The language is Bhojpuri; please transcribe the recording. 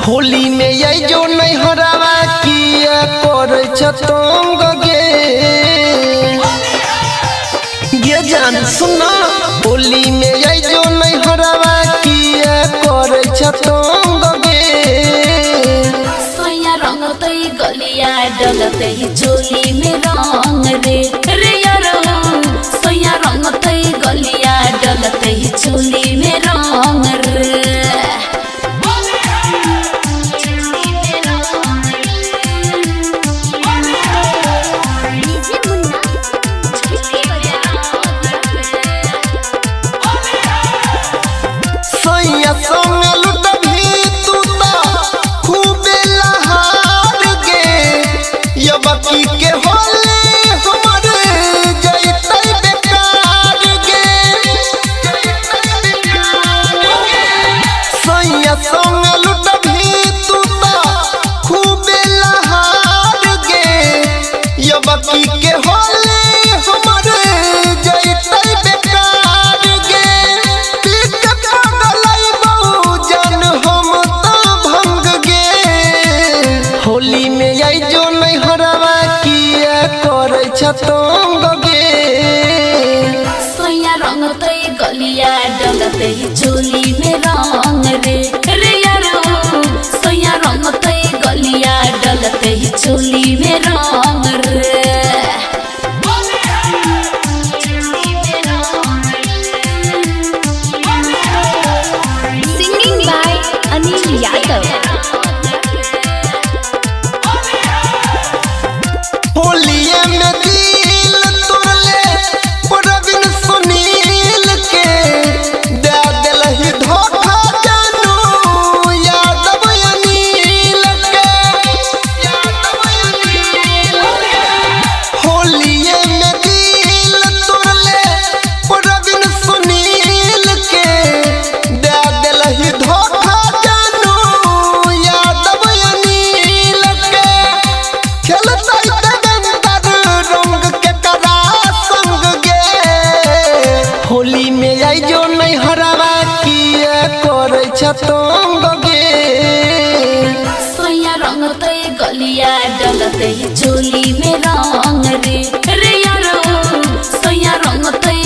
होली में ये जो नहीं हरावा किया कर छतंग गे जान सुना। होली में ये जो नहीं हरावा किया कर छतंग गे। सोया रंग तई गलिया डलते ही चोली में रंग रे रे यारो। सोया रंग तई गलिया डलते ही चोली में रंग रे। बाकी के होले हमारे जैते बेकार गे। सैया संग लुटभी तू खूब लहार गे। ये बाकी के होले हमारे जैते बेकार गे। पीक पागलाई बहु जान हम तो भंग गे। होली में आई जो नहीं हरावा किया कर छतंग गे। सोया रंग तई गलिया डलते ही चोली में रंग रे रे यारो। सोया रंग तई गलिया डलते ही चोली में रंग रे। Singing by Anil Yadav। होलिये में दिल तोड़ले प्रवीण सुनील के दे दिलहि धोखा जानू यादव अनिल के। होलिये में दिल तोड़ले प्रवीण सुनील के दे दिलहि धोखा जानू यादव अनिल के। खेलता होली में आई जो नहीं हरावा किया कर छतंग गे। सोया रंग तई गलिया डलते ही चोली में रंग रे रे यारो। सोया रंग तई